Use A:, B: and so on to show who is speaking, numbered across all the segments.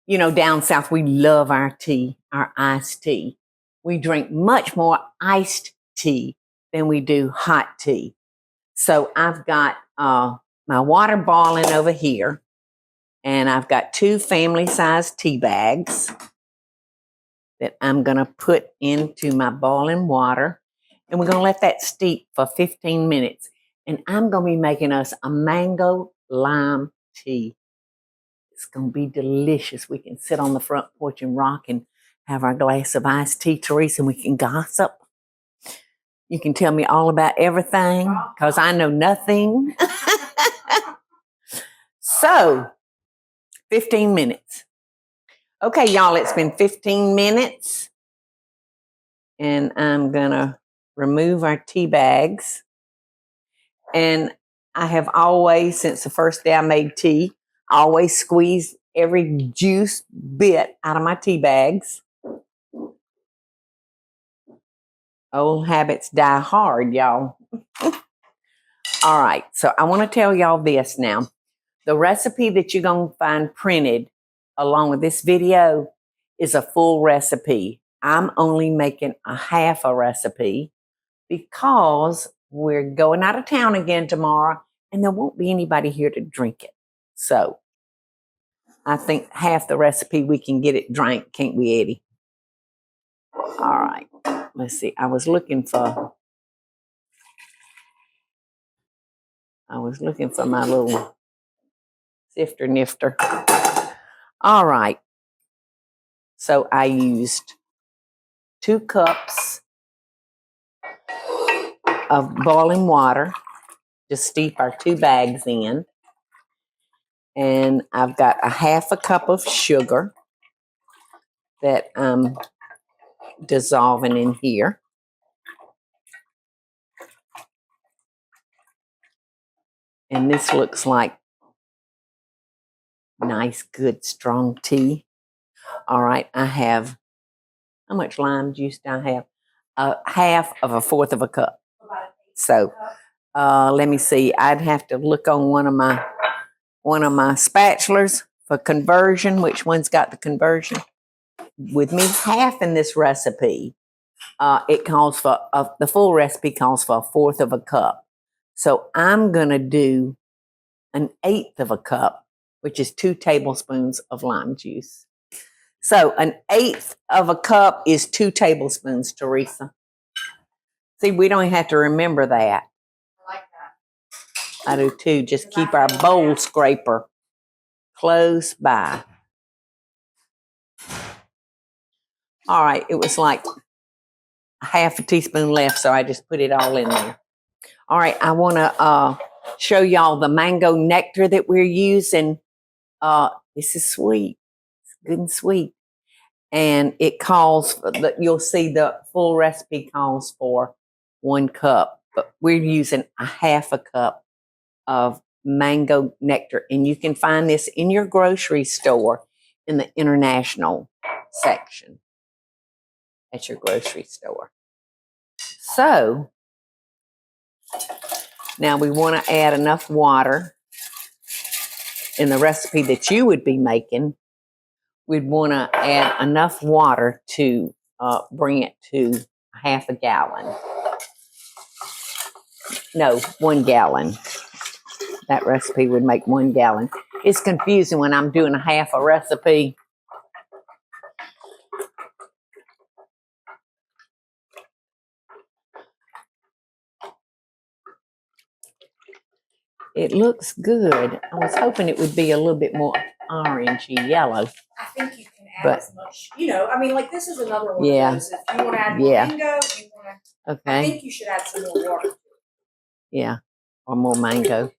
A: you know, down south, we love our tea, our iced tea. We drink much more iced tea than we do hot tea. So I've got my water boiling over here, and I've got 2 family-sized tea bags that I'm going to put into my boiling water, and we're going to let that steep for 15 minutes. And I'm going to be making us a mango lime tea. It's going to be delicious. We can sit on the front porch and rock and have our glass of iced tea, Teresa, and we can gossip. You can tell me all about everything because I know nothing. So, 15 minutes. Okay, y'all, it's been 15 minutes. And I'm going to remove our tea bags. And I have always, since the first day I made tea, always squeezed every juice bit out of my tea bags. Old habits die hard, y'all. All right, so I want to tell y'all this now. The recipe that you're going to find printed along with this video is a full recipe. I'm only making a half a recipe because we're going out of town again tomorrow and there won't be anybody here to drink it. So I think half the recipe we can get it drank, can't we, Eddie? All right, let's see. I was looking for my little sifter nifter. All right. So I used 2 cups of boiling water to steep our 2 bags in. And I've got a half a cup of sugar that I'm dissolving in here. And this looks like nice, good, strong tea. All right, I have, how much lime juice do I have? Half of a fourth of a cup. So let me see. I'd have to look on one of my spatulas for conversion. Which one's got the conversion? With me half in this recipe, it calls for the full recipe calls for a fourth of a cup. So I'm gonna do an eighth of a cup, which is 2 tablespoons of lime juice. So an eighth of a cup is 2 tablespoons, Teresa. See, we don't have to remember that.
B: I like that.
A: I do too. Just keep our bowl scraper close by. All right, it was like half a teaspoon left, so I just put it all in there. All right, I want to show y'all the mango nectar that we're using. This is sweet. It's good and sweet. And it calls for you'll see the full recipe calls for 1 cup, but we're using a half a cup of mango nectar. And you can find this in your grocery store in the international section at your grocery store. So now we want to add enough water in the recipe that you would be making. We'd want to add enough water to bring it to half a gallon. No, 1 gallon. That recipe would make 1 gallon. It's confusing when I'm doing a half a recipe. It looks good. I was hoping it would be a little bit more orangey yellow.
B: I think you can add as much. You know, I mean, like this is another one of those. If you want to add more mango, you want to. Okay. I think you should add some more water.
A: Yeah, or more mango.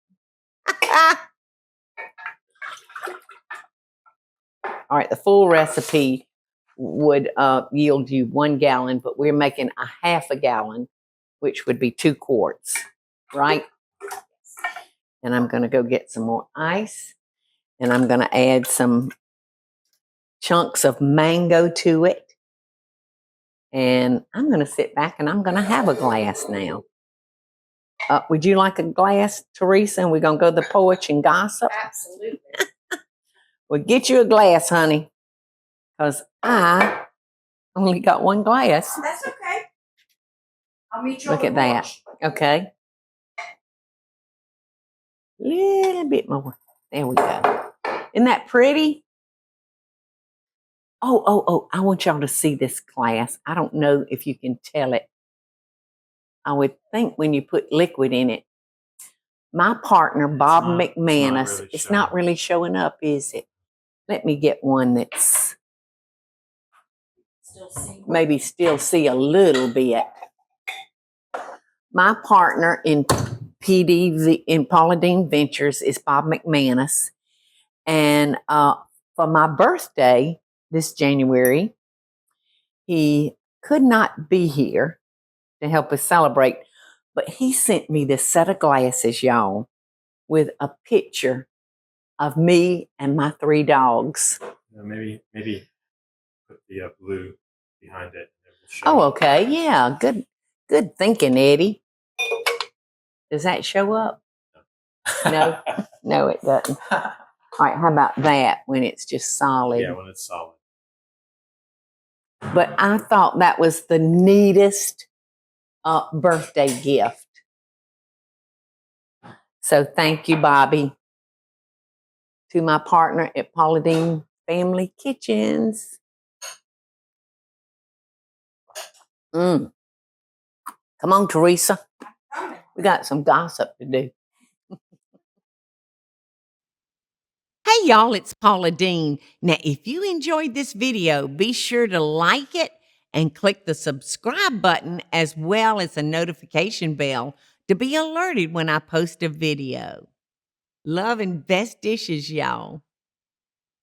A: All right, the full recipe would yield you 1 gallon, but we're making a half a gallon, which would be 2 quarts, right? And I'm going to go get some more ice, and I'm going to add some chunks of mango to it. And I'm going to sit back and I'm going to have a glass now. Would you like a glass, Teresa? And we're going to go to the porch and gossip?
B: Absolutely.
A: Well, get you a glass, honey. because I only got one glass.
B: That's okay. I'll meet you.
A: Look at that. Okay. Little bit more. There we go. Isn't that pretty? Oh, I want y'all to see this glass. I don't know if you can tell it. I would think when you put liquid in it. My partner, Bob McManus, it's not really showing up, is it? Let me get one that's maybe still see a little bit. My partner in Paula Deen Ventures is Bob McManus. And for my birthday this January, he could not be here to help us celebrate, but he sent me this set of glasses, y'all, with a picture of me and my 3 dogs.
C: Maybe put the blue behind it.
A: Oh, okay. Yeah. Good thinking, Eddie. Does that show up? No, no, it doesn't. All right. How about that when it's just solid?
C: Yeah, when it's solid.
A: But I thought that was the neatest birthday gift. So thank you, Bobby. To my partner at Paula Deen Family Kitchens. Come on, Teresa. We got some gossip to do. Hey, y'all, it's Paula Deen. Now, if you enjoyed this video, be sure to like it and click the subscribe button as well as the notification bell to be alerted when I post a video. Love and best dishes, y'all.